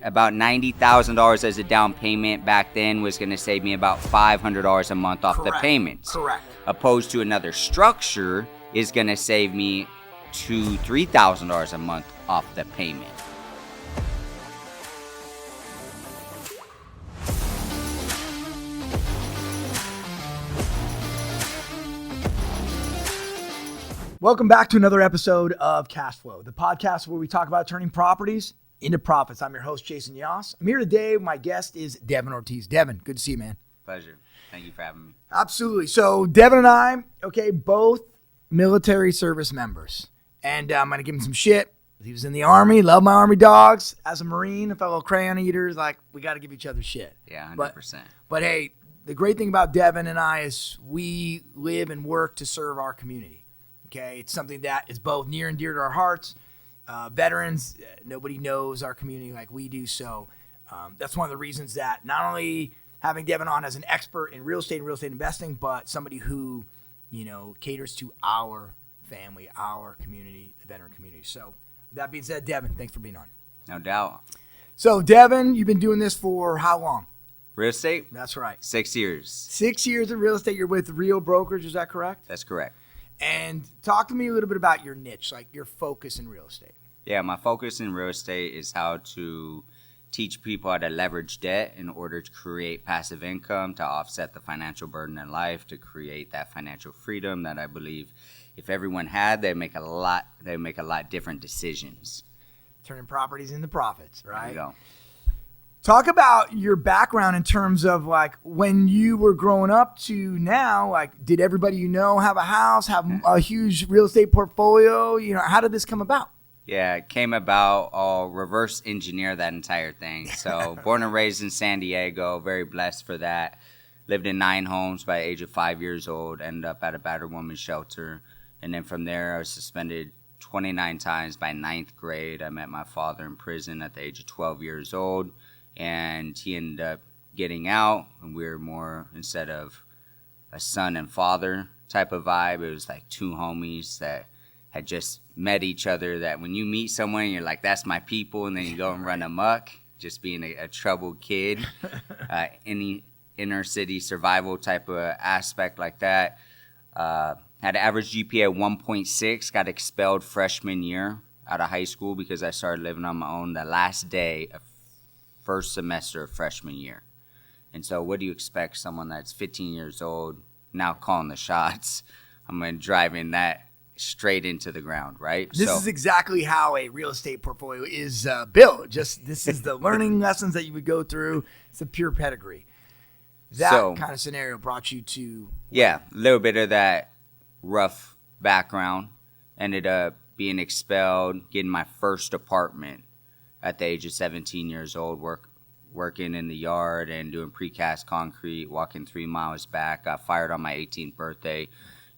About $90,000 as a down payment back then was going to save me about $500 a month off the payments. Correct. Opposed to another structure is going to save me $3,000 a month off the payment. Welcome back to another episode of Cash Flow, the podcast where we talk about turning properties into profits. I'm your host, Jason Yoss. I'm here today. My guest is Deven Ortiz. Devin, good to see you, man. Pleasure. Thank you for having me. Absolutely. So Devin and I, both military service members. And I'm going to give him some shit. He was in the Army, love my Army dogs. As a Marine, a fellow crayon eaters, we got to give each other shit. Yeah, 100%. But hey, the great thing about Devin and I is we live and work to serve our community. Okay, it's something that is both near and dear to our hearts. Veterans, nobody knows our community like we do. So that's one of the reasons that not only having Devin on as an expert in real estate and real estate investing, but somebody who, caters to our family, our community, the veteran community. So with that being said, Devin, thanks for being on. No doubt. So Devin, you've been doing this for how long? Real estate? That's right. 6 years. 6 years in real estate. You're with Real Brokerage, is that correct? That's correct. And talk to me a little bit about your niche, like your focus in real estate. Yeah, my focus in real estate is how to teach people how to leverage debt in order to create passive income, to offset the financial burden in life, to create that financial freedom that I believe if everyone had, they'd make a lot different decisions. Turning properties into profits, right? There you go. Talk about your background in terms of when you were growing up to now, did everybody have a house, have a huge real estate portfolio? How did this come about? Yeah, it came about. I'll reverse engineer that entire thing. So born and raised in San Diego, very blessed for that. Lived in 9 homes by the age of 5 years old, ended up at a battered woman's shelter. And then from there, I was suspended 29 times by 9th grade. I met my father in prison at the age of 12 years old. And he ended up getting out, and we were more, instead of a son and father type of vibe, it was like 2 homies that had just met each other, that when you meet someone, you're like, that's my people, and then you go and run amok, just being a troubled kid. Any inner city survival type of aspect like that. Had an average GPA of 1.6, got expelled freshman year out of high school because I started living on my own the last day of first semester of freshman year. And so what do you expect someone that's 15 years old now calling the shots? I'm going to drive in that straight into the ground, right? This is exactly how a real estate portfolio is built. This is the learning lessons that you would go through. It's a pure pedigree. That kind of scenario brought you to... Yeah, a little bit of that rough background. Ended up being expelled, getting my first apartment at the age of 17 years old, working in the yard and doing precast concrete, walking 3 miles back. Got fired on my 18th birthday.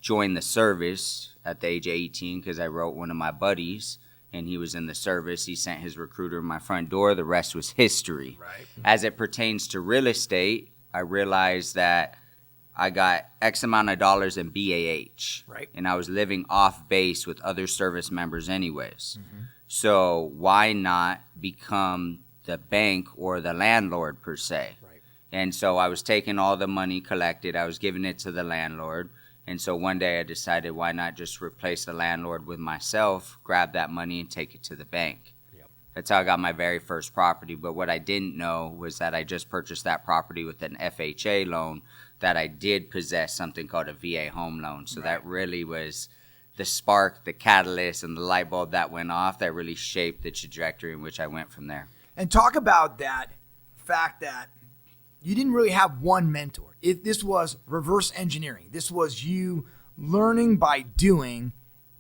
Joined the service at the age of 18 because I wrote one of my buddies, and he was in the service. He sent his recruiter to my front door. The rest was history. Right. As it pertains to real estate, I realized that I got X amount of dollars in BAH. Right. And I was living off base with other service members anyways. Mm-hmm. So why not become the bank or the landlord per se? Right. And so I was taking all the money collected. I was giving it to the landlord. And so one day I decided, why not just replace the landlord with myself, grab that money and take it to the bank. Yep. That's how I got my very first property. But what I didn't know was that I just purchased that property with an FHA loan, that I did possess something called a VA home loan. So that really was the spark, the catalyst, and the light bulb that went off that really shaped the trajectory in which I went from there. And talk about that fact that you didn't really have one mentor. This was reverse engineering. This was you learning by doing,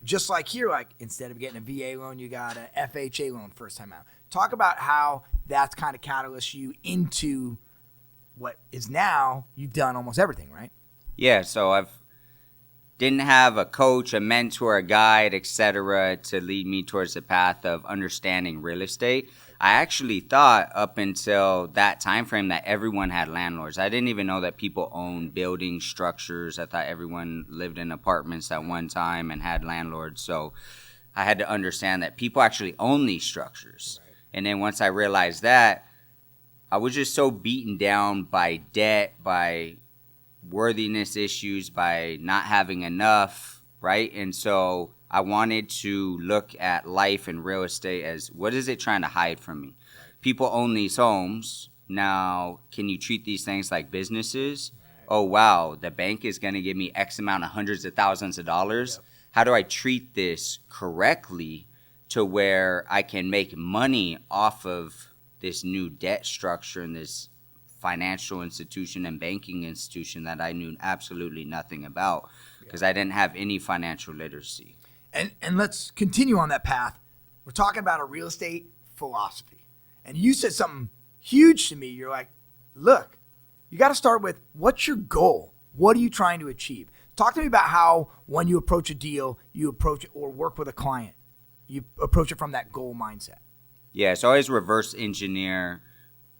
just like here, instead of getting a VA loan, you got an FHA loan first time out. Talk about how that's kind of catalyst you into what is now, you've done almost everything, right? Yeah, so I've didn't have a coach, a mentor, a guide, etc. to lead me towards the path of understanding real estate. I actually thought up until that time frame that everyone had landlords. I didn't even know that people owned building structures. I thought everyone lived in apartments at one time and had landlords. So I had to understand that people actually own these structures. And then once I realized that, I was just so beaten down by debt, by worthiness issues, by not having enough, right? And so I wanted to look at life and real estate as, what is it trying to hide from me? People own these homes. Now, can you treat these things like businesses? Oh, wow, the bank is going to give me X amount of hundreds of thousands of dollars. Yep. How do I treat this correctly to where I can make money off of this new debt structure and this financial institution and banking institution that I knew absolutely nothing about because I didn't have any financial literacy. And let's continue on that path. We're talking about a real estate philosophy. And you said something huge to me. You're like, look, you got to start with, what's your goal? What are you trying to achieve? Talk to me about how when you approach a deal, you approach it, or work with a client, you approach it from that goal mindset. Yeah, so I always reverse engineer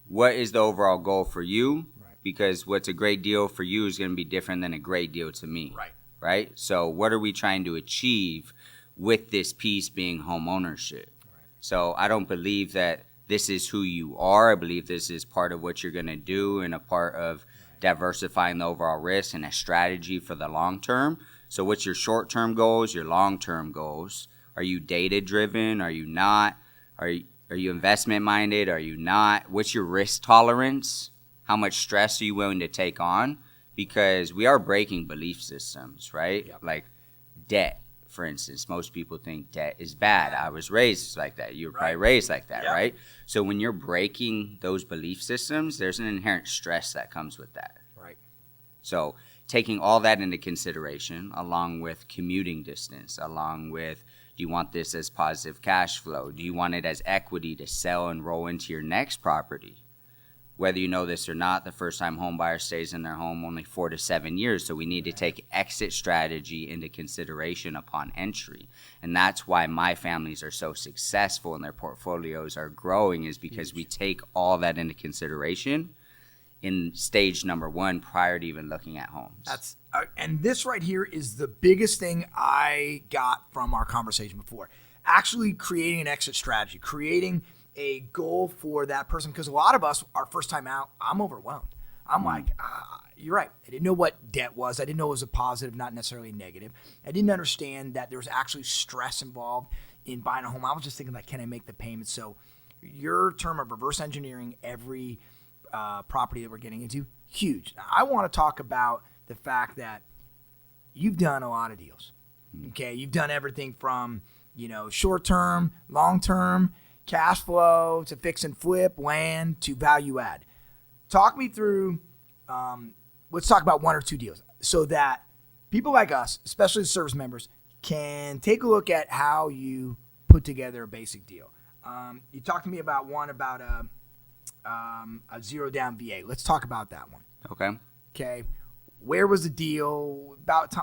what is the overall goal for you, right? Because what's a great deal for you is going to be different than a great deal to me. Right? So what are we trying to achieve with this piece being home ownership? Right. So I don't believe that this is who you are. I believe this is part of what you're going to do and a part of diversifying the overall risk and a strategy for the long term. So what's your short-term goals, your long-term goals? Are you data-driven? Are you not? Are you investment-minded? Are you not? What's your risk tolerance? How much stress are you willing to take on? Because we are breaking belief systems, right? Yep. Like debt, for instance. Most people think debt is bad. I was raised like that. You were probably raised like that, right? So when you're breaking those belief systems, there's an inherent stress that comes with that. Right. So taking all that into consideration, along with commuting distance, along with, do you want this as positive cash flow? Do you want it as equity to sell and roll into your next property? Whether you know this or not, the first-time home buyer stays in their home only 4 to 7 years, so we need to take exit strategy into consideration upon entry. And that's why my families are so successful and their portfolios are growing, is because we take all that into consideration in stage number one prior to even looking at homes. And this right here is the biggest thing I got from our conversation before. Actually creating an exit strategy, creating a goal for that person, because a lot of us, our first time out, I'm overwhelmed. I'm like, you're right. I didn't know what debt was. I didn't know it was a positive, not necessarily negative. I didn't understand that there was actually stress involved in buying a home. I was just thinking, like, can I make the payment? So your term of reverse engineering every property that we're getting into, huge. Now, I want to talk about the fact that you've done a lot of deals. Okay, you've done everything from, short-term, long-term, cash flow to fix and flip, land to value add. Talk me through, let's talk about 1 or 2 deals so that people like us, especially the service members, can take a look at how you put together a basic deal. You talked to me about one about a zero down VA. Let's talk about that one. Okay. Where was the deal?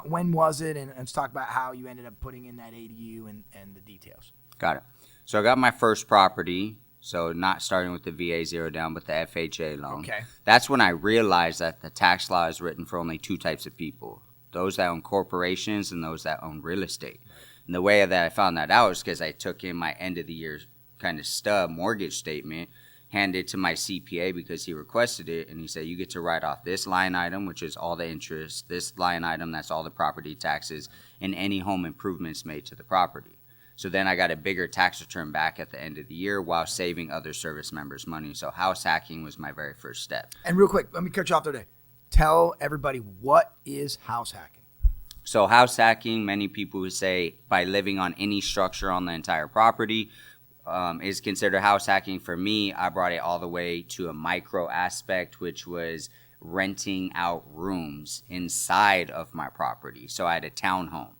When was it? And let's talk about how you ended up putting in that ADU and the details. Got it. So I got my first property, so not starting with the VA zero down, but the FHA loan. Okay. That's when I realized that the tax law is written for only 2 types of people, those that own corporations and those that own real estate. Right. And the way that I found that out is because I took in my end of the year kind of stub mortgage statement, handed it to my CPA because he requested it, and he said, you get to write off this line item, which is all the interest, this line item, that's all the property taxes, and any home improvements made to the property. So then I got a bigger tax return back at the end of the year while saving other service members money. So house hacking was my very first step. And real quick, let me cut you off there. Tell everybody, what is house hacking? So house hacking, many people would say by living on any structure on the entire property, is considered house hacking. For me, I brought it all the way to a micro aspect, which was renting out rooms inside of my property. So I had a townhome.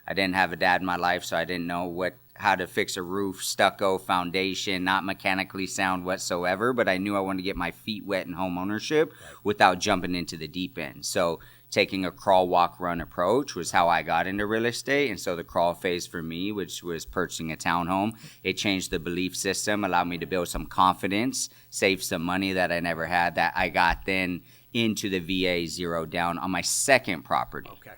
I didn't have a dad in my life, so I didn't know how to fix a roof, stucco, foundation, not mechanically sound whatsoever, but I knew I wanted to get my feet wet in home ownership without jumping into the deep end. So taking a crawl, walk, run approach was how I got into real estate. And so the crawl phase for me, which was purchasing a townhome, it changed the belief system, allowed me to build some confidence, save some money that I never had, that I got then into the VA zero down on my second property. Okay.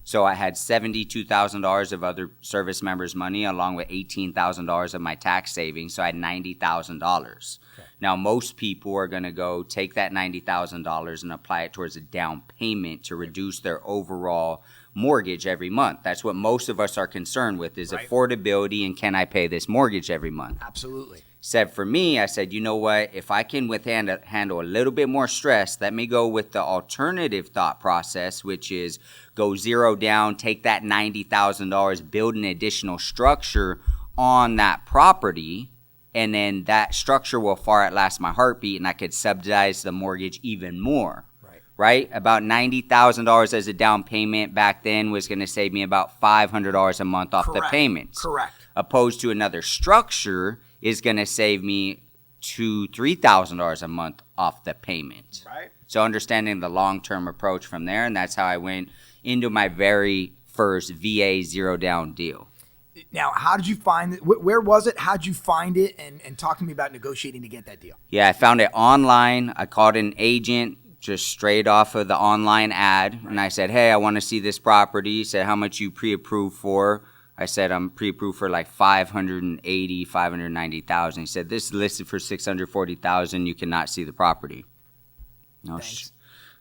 So I had $72,000 of other service members' money along with $18,000 of my tax savings. So I had $90,000. Okay. Now, most people are going to go take that $90,000 and apply it towards a down payment to reduce their overall mortgage every month. That's what most of us are concerned with is affordability and can I pay this mortgage every month? Absolutely. Said for me, I said, you know what? If I can handle a little bit more stress, let me go with the alternative thought process, which is go zero down, take that $90,000, build an additional structure on that property, and then that structure will far outlast my heartbeat, and I could subsidize the mortgage even more. Right? About $90,000 as a down payment back then was going to save me about $500 a month off the payments. Correct. Opposed to another structure is going to save me $2,000-$3,000 a month off the payment. Right. So understanding the long-term approach from there, and that's how I went into my very first VA zero down deal. Now, how did you find it? Where was it? How did you find it? And talk to me about negotiating to get that deal. Yeah, I found it online. I called an agent just straight off of the online ad. And I said, hey, I want to see this property. He said, how much you pre-approved for? I said, I'm pre-approved for like $590,000. He said, this is listed for $640,000. You cannot see the property. No,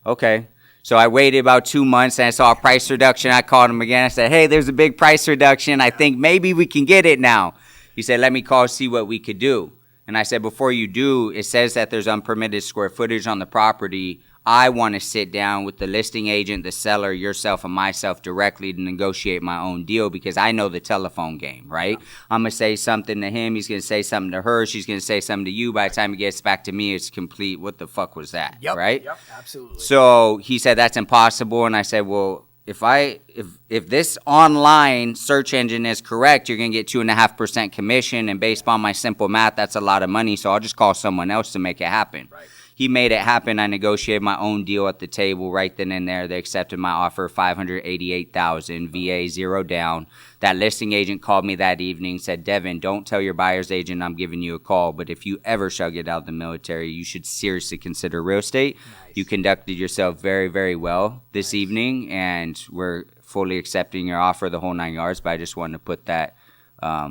okay. So I waited about 2 months and I saw a price reduction. I called him again. I said, hey, there's a big price reduction. I think maybe we can get it now. He said, let me call, see what we could do. And I said, before you do, it says that there's unpermitted square footage on the property. I want to sit down with the listing agent, the seller, yourself, and myself directly to negotiate my own deal because I know the telephone game, right? Yeah. I'm going to say something to him. He's going to say something to her. She's going to say something to you. By the time he gets back to me, it's complete. What the fuck was that, right? Yep, absolutely. So he said, that's impossible. And I said, well, if this online search engine is correct, you're going to get 2.5% commission. And based on my simple math, that's a lot of money. So I'll just call someone else to make it happen. Right. He made it happen. I negotiated my own deal at the table right then and there. They accepted my offer, $588,000, VA zero down. That listing agent called me that evening, said, Devin, don't tell your buyer's agent I'm giving you a call, but if you ever shall get out of the military, you should seriously consider real estate. Nice. You conducted yourself very, very well this evening, and we're fully accepting your offer, the whole 9 yards, but I just wanted to put that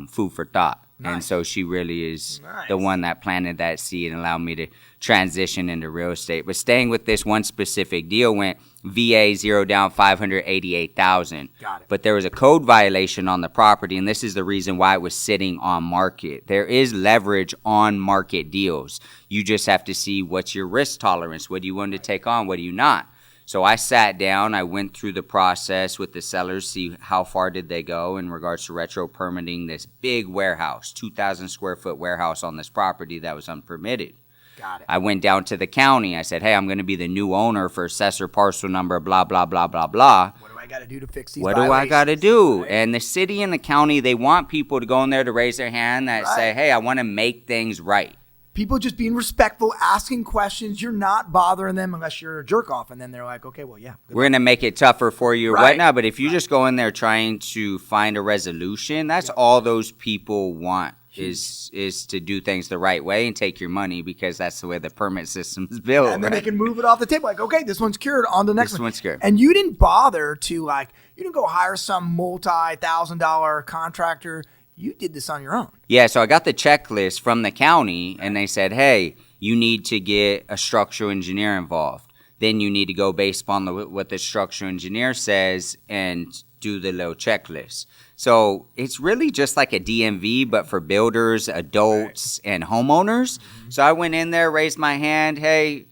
food for thought. Nice. And so she really is the one that planted that seed and allowed me to transition into real estate. But staying with this one specific deal went VA zero down $588,000. Got it. But there was a code violation on the property, and this is the reason why it was sitting on market. There is leverage on market deals. You just have to see what's your risk tolerance. What do you want to take on? What do you not? So I sat down, I went through the process with the sellers, see how far did they go in regards to retro permitting this big warehouse, 2,000 square foot warehouse on this property that was unpermitted. Got it. I went down to the county. I said, hey, I'm going to be the new owner for assessor parcel number, blah, blah, blah, blah, blah. What do I got to do to fix these What violations? do I got to do? Right. And the city and the county, they want people to go in there to raise their hand that say, hey, I want to make things right. People just being respectful, asking questions. You're not bothering them unless you're a jerk off. And then they're like, okay, well, yeah. We're going to make it tougher for you or whatnot. But if you just go in there trying to find a resolution, that's all those people want is to do things the right way and take your money because that's the way the permit system is built. And then they can move it off the table. Like, okay, this one's cured. On to the next one. This one's cured. And you didn't bother to you didn't go hire some multi-$1,000 contractor. You did this on your own. Yeah, so I got the checklist from the county, and they said, hey, you need to get a structural engineer involved. Then you need to go based upon what the structural engineer says and do the little checklist. So it's really just like a DMV, but for builders, adults, and homeowners. Mm-hmm. So I went in there, raised my hand, hey,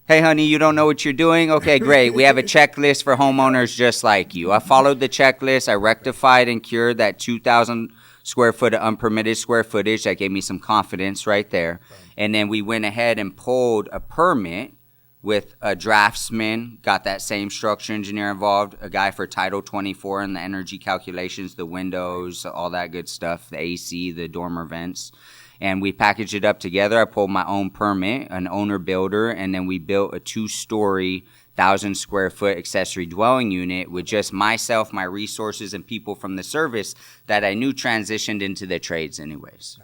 honey, you don't know what you're doing? Okay, great. We have a checklist for homeowners just like you. I followed the checklist. I rectified and cured that 2,000 square foot of unpermitted square footage. That gave me some confidence right there. Right. And then we went ahead and pulled a permit with a draftsman, got that same structure engineer involved, a guy for Title 24 and the energy calculations, the windows, all that good stuff, the AC, the dormer vents. And we packaged it up together. I pulled my own permit, an owner builder, and then we built a 2-story 1,000 square foot accessory dwelling unit with just myself, my resources, and people from the service that I knew transitioned into the trades anyways.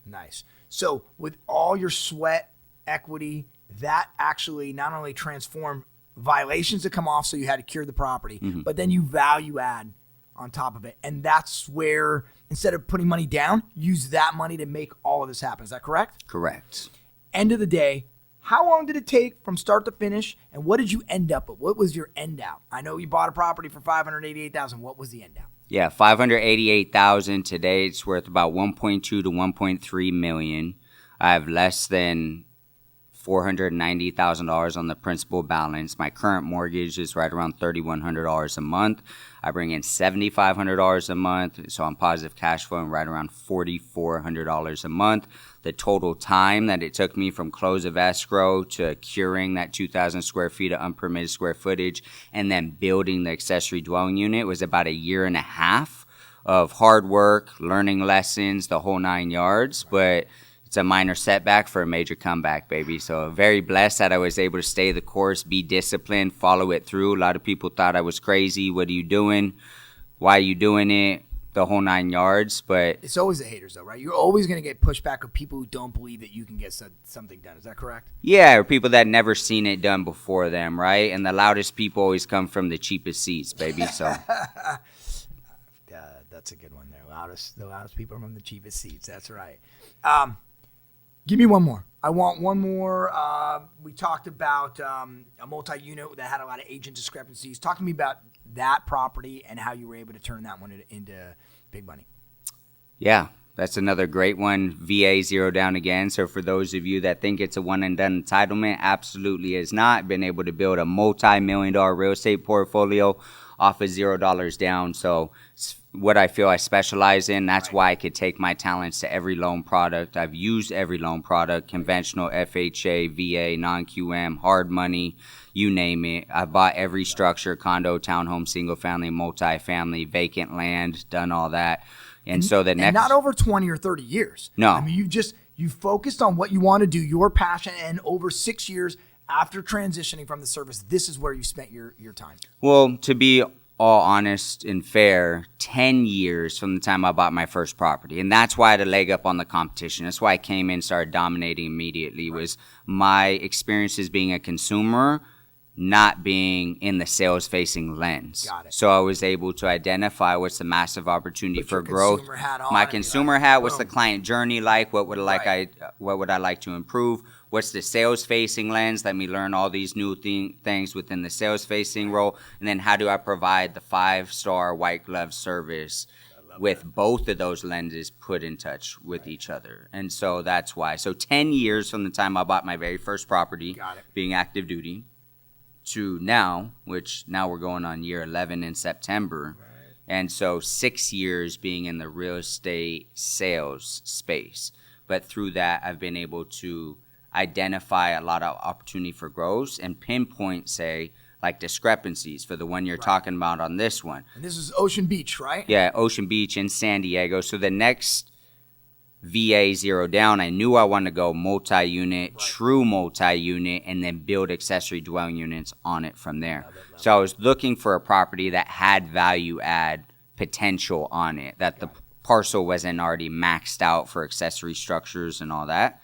Nice. So with all your sweat equity, that actually not only transformed violations to come off, so you had to cure the property, Mm-hmm. but then you value add on top of it. And that's where, instead of putting money down, use that money to make all of this happen. Is that correct? Correct. End of the day, how long did it take from start to finish, and what did you end up with? What was your end out? I know you bought a property for $588,000. What was the end out? Yeah, $588,000. Today it's worth about 1.2 to 1.3 million. I have less than $490,000 on the principal balance. My current mortgage is right around $3,100 a month. I bring in $7,500 a month, so I'm positive cash flow and right around $4,400 a month. The total time that it took me from close of escrow to curing that 2,000 square feet of unpermitted square footage and then building the accessory dwelling unit was about a year and a half of hard work, learning lessons, the whole 9 yards. But it's a minor setback for a major comeback, baby. So very blessed that I was able to stay the course, be disciplined, follow it through. A lot of people thought I was crazy. What are you doing? Why are you doing it? The whole 9 yards. But it's always the haters, though, right? You're always going to get pushback of people who don't believe that you can get something done. Is that correct? yeah, or people that never seen it done before them, right? And the loudest people always come from the cheapest seats, baby. So that's a good one there. The loudest people are from the cheapest seats. That's right. Give me one more. I want one more. We talked about a multi-unit that had a lot of agent discrepancies. Talk to me about that property and how you were able to turn that one into big money. yeah, that's another great one. VA zero down again. So for those of you that think it's a one and done entitlement, absolutely is not. Been able to build a multi-million-dollar real estate portfolio off of $0 down. So what I feel I specialize in, that's why I could take my talents to every loan product. I've used every loan product, conventional, FHA, VA, non-QM, hard money, you name it. I've bought every structure, condo, townhome, single family, multifamily, vacant land, done all that. And so the next, and not over 20 or 30 years. No. I mean, you focused on what you want to do, your passion, and over 6 years after transitioning from the service, this is where you spent your time. well, to be all honest and fair, 10 years from the time I bought my first property. And that's why I had a leg up on the competition. That's why I came in and started dominating immediately, was my experiences being a consumer, not being in the sales-facing lens. Got it. So I was able to identify what's the massive opportunity for your growth. consumer hat on My and be consumer like, hat, what's the boom. client journey like? What would Right. I like to improve? What's the sales-facing lens? Let me learn all these new things within the sales-facing role. And then how do I provide the 5-star white glove service with both of those lenses put in touch with each other? And so that's why. So 10 years from the time I bought my very first property, Got it. being active duty, to now, which now we're going on year 11 in September. Right. And so 6 years being in the real estate sales space. But through that, I've been able to identify a lot of opportunity for growth and pinpoint, say, like discrepancies for the one you're talking about on this one. And this is Ocean Beach, right? Yeah, Ocean Beach in San Diego. So the next VA zero down, I knew I wanted to go multi-unit, true multi-unit, and then build accessory dwelling units on it from there. Love So I was looking for a property that had value add potential on it, that the parcel wasn't already maxed out for accessory structures and all that.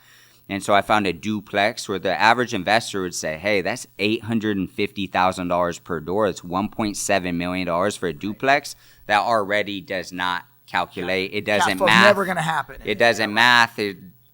And so I found a duplex where the average investor would say, hey, that's $850,000 per door. It's $1.7 million for a duplex. That already does not calculate. It doesn't Cash flow's math. never going to happen. It doesn't math.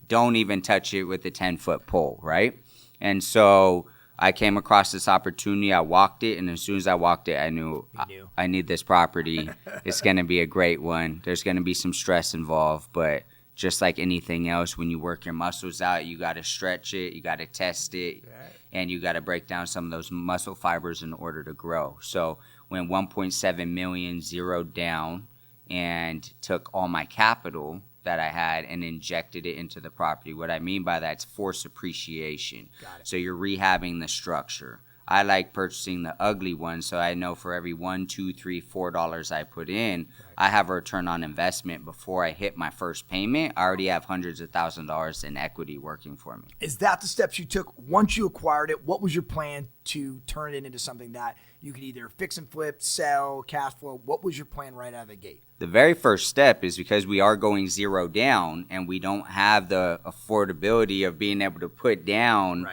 Don't even touch it with a 10-foot pole, right? And so I came across this opportunity. I walked it, and as soon as I walked it, I knew I need this property. It's going to be a great one. There's going to be some stress involved, but just like anything else, when you work your muscles out, you got to stretch it, you got to test it, and you got to break down some of those muscle fibers in order to grow. So when 1.7 million zeroed down and took all my capital that I had and injected it into the property, what I mean by that is forced appreciation. Got it. So you're rehabbing the structure. I like purchasing the ugly ones, so I know for every $1, $2, $3, $4 I put in, I have a return on investment before I hit my first payment. I already have hundreds of thousands of dollars in equity working for me. Is that the steps you took once you acquired it? What was your plan to turn it into something that you could either fix and flip, sell, cash flow? What was your plan right out of the gate? The very first step is because we are going zero down and we don't have the affordability of being able to put down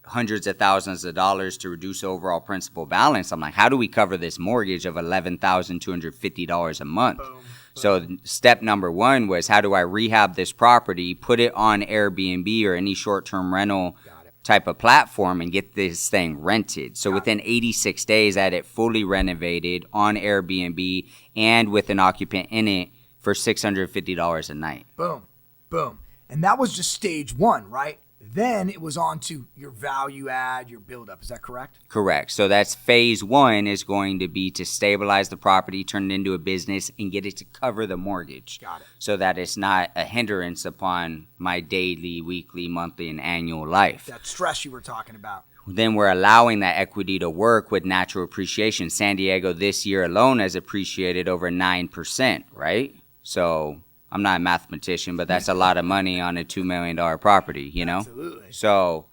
hundreds of thousands of dollars to reduce overall principal balance. I'm like, how do we cover this mortgage of $11,250 a month? Boom. So step number one was, how do I rehab this property, put it on Airbnb or any short-term rental type of platform, and get this thing rented. So within 86 days, I had it fully renovated on Airbnb and with an occupant in it for $650 a night. Boom. Boom. And that was just stage one, right? Then it was on to your value add, your build up. Is that correct? Correct. So that's phase one, is going to be to stabilize the property, turn it into a business, and get it to cover the mortgage. Got it. So that it's not a hindrance upon my daily, weekly, monthly, and annual life. That stress you were talking about. Then we're allowing that equity to work with natural appreciation. San Diego this year alone has appreciated over 9%, right? So I'm not a mathematician, but that's a lot of money on a $2 million property, you know? Absolutely. So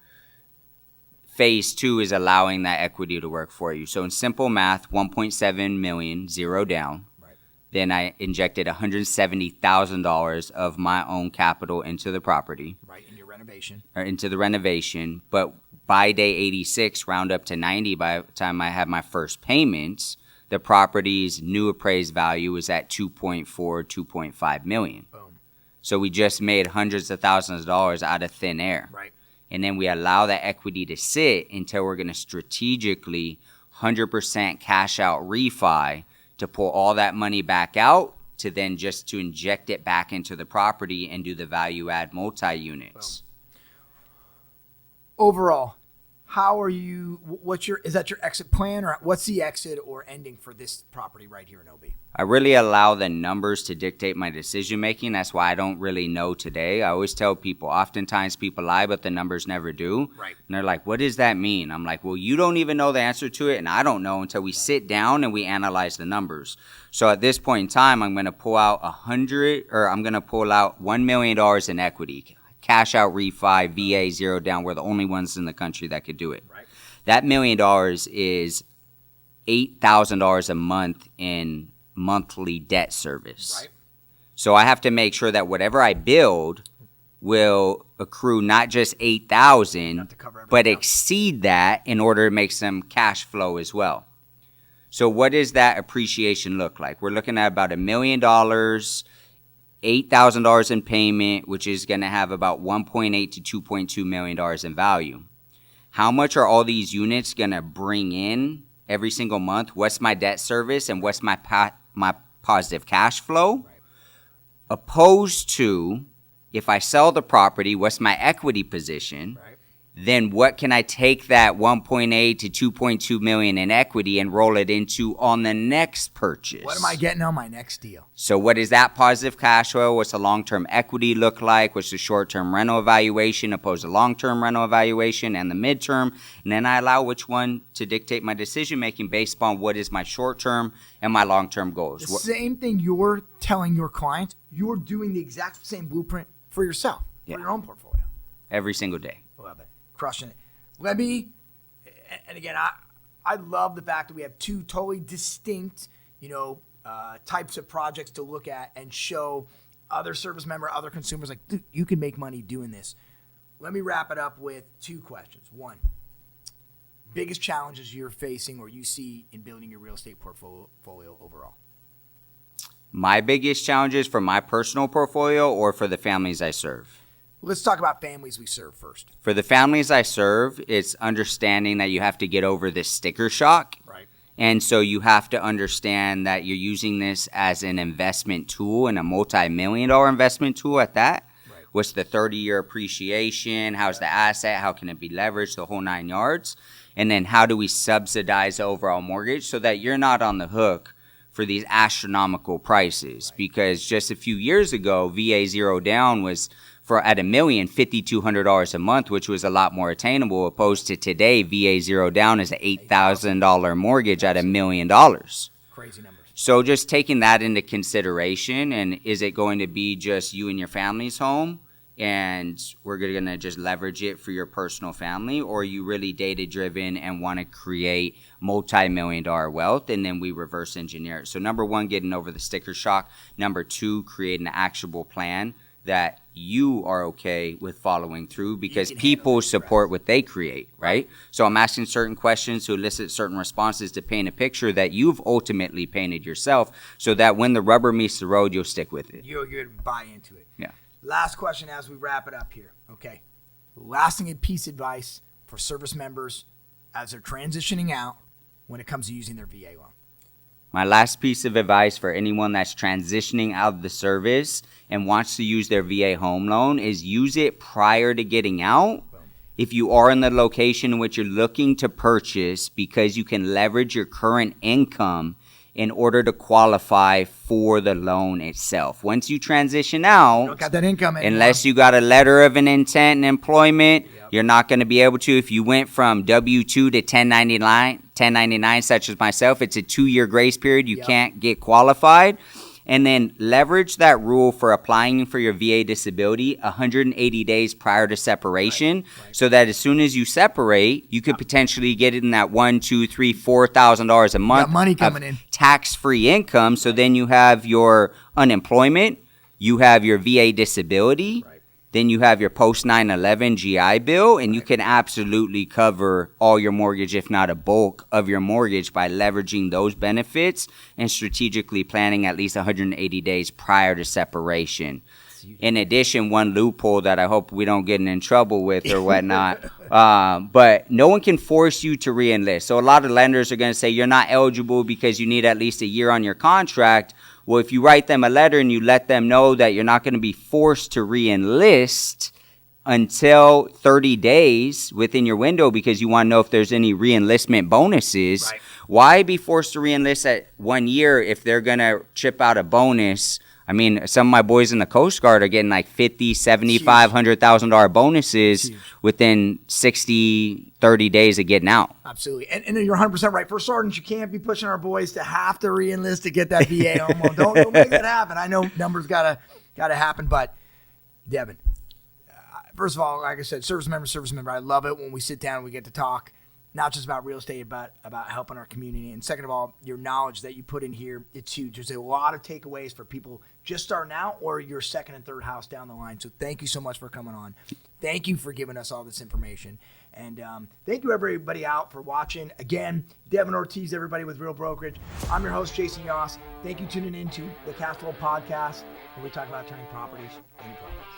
phase two is allowing that equity to work for you. So in simple math, 1.7 million, zero down. Right. Then I injected $170,000 of my own capital into the property. Right, in your renovation. Or into the renovation. But by day 86, round up to 90, by the time I had my first payments, the property's new appraised value was at 2.5 million. Boom. So we just made hundreds of thousands of dollars out of thin air. Right. And then we allow that equity to sit until we're going to strategically 100% cash out refi to pull all that money back out, to then just to inject it back into the property and do the value add multi-units. Overall, how are you, is that your exit plan, or what's the exit or ending for this property right here in OB? I really allow the numbers to dictate my decision making. That's why I don't really know today. I always tell people, oftentimes people lie, but the numbers never do. Right. And they're like, what does that mean? I'm like, well, you don't even know the answer to it, and I don't know until we sit down and we analyze the numbers. So at this point in time, I'm going to pull out $1 million in equity. Cash out refi, VA, zero down. We're the only ones in the country that could do it. Right. That $1 million is $8,000 a month in monthly debt service. Right. So I have to make sure that whatever I build will accrue not just $8,000, but exceed that in order to make some cash flow as well. So what does that appreciation look like? We're looking at about $1 million, $8,000 in payment, which is going to have about $1.8 to $2.2 million in value. How much are all these units going to bring in every single month? What's my debt service and what's my positive cash flow? Right. Opposed to, if I sell the property, what's my equity position? Right. Then what can I take that 1.8 to 2.2 million in equity and roll it into on the next purchase? What am I getting on my next deal? So what is that positive cash flow? What's the long-term equity look like? What's the short-term rental evaluation opposed to long-term rental evaluation and the midterm? And then I allow which one to dictate my decision-making based upon what is my short-term and my long-term goals. The same thing you're telling your clients, you're doing the exact same blueprint for yourself, for your own portfolio. Every single day. Love it. Crushing it. Webby, and again, I love the fact that we have two totally distinct, types of projects to look at and show other service member, other consumers, like, dude, you can make money doing this. Let me wrap it up with two questions. One, biggest challenges you're facing or you see in building your real estate portfolio overall? My biggest challenges for my personal portfolio or for the families I serve? Let's talk about families we serve first. For the families I serve, it's understanding that you have to get over this sticker shock. Right. And so you have to understand that you're using this as an investment tool and a multi-million-dollar investment tool at that. Right. What's the 30-year appreciation? How's the asset? How can it be leveraged? The whole 9 yards. And then how do we subsidize the overall mortgage so that you're not on the hook for these astronomical prices? Right. Because just a few years ago, VA zero down was at $1 million, $5,200 a month, which was a lot more attainable, opposed to today, VA zero down is an $8,000 mortgage at $1 million. Crazy numbers. So just taking that into consideration, and is it going to be just you and your family's home, and we're going to just leverage it for your personal family, or are you really data-driven and want to create multi-million-dollar wealth, and then we reverse engineer it. So number one, getting over the sticker shock. Number two, create an actionable plan that you are okay with following through, because people support what they create, right? So I'm asking certain questions to elicit certain responses to paint a picture that you've ultimately painted yourself, so that when the rubber meets the road, you'll stick with it. You'll buy into it. Yeah. Last question as we wrap it up here. Okay. Lasting piece of advice for service members as they're transitioning out when it comes to using their VA loan. My last piece of advice for anyone that's transitioning out of the service and wants to use their VA home loan is use it prior to getting out. If you are in the location in which you're looking to purchase, because you can leverage your current income in order to qualify for the loan itself. Once you transition out, You don't got that income anymore. unless you got a letter of an intent and employment, you're not going to be able to. If you went from W-2 to 1099, such as myself, it's a 2-year grace period. You can't get qualified. And then leverage that rule for applying for your VA disability 180 days prior to separation, so that as soon as you separate, you could potentially get in that $1,000, $2,000, $3,000, $4,000 a month money coming in, tax-free income. So then you have your unemployment, you have your VA disability, then you have your post 9/11 GI Bill, and you can absolutely cover all your mortgage, if not a bulk of your mortgage, by leveraging those benefits and strategically planning at least 180 days prior to separation. In addition, one loophole that I hope we don't get in trouble with or whatnot, but no one can force you to re-enlist. So a lot of lenders are going to say you're not eligible because you need at least a year on your contract. Well, if you write them a letter and you let them know that you're not going to be forced to re-enlist until 30 days within your window, because you want to know if there's any re-enlistment bonuses, why be forced to re-enlist at 1 year if they're going to chip out a bonus? I mean, some of my boys in the Coast Guard are getting like $50,000, $75,000, $100,000 bonuses within 30 days of getting out. Absolutely. And you're 100% right. For sergeants, you can't be pushing our boys to have to re-enlist to get that VA home loan. Don't make that happen. I know numbers gotta happen, but Devin, first of all, like I said, service member, I love it when we sit down and we get to talk, not just about real estate, but about helping our community. And second of all, your knowledge that you put in here, it's huge. There's a lot of takeaways for people just starting out or your second and third house down the line. So thank you so much for coming on. Thank you for giving us all this information. And thank you, everybody out for watching. Again, Deven Ortiz, everybody with Real Brokerage. I'm your host, Jason Yoss. Thank you for tuning in to the Castle Podcast, where we talk about turning properties into profits.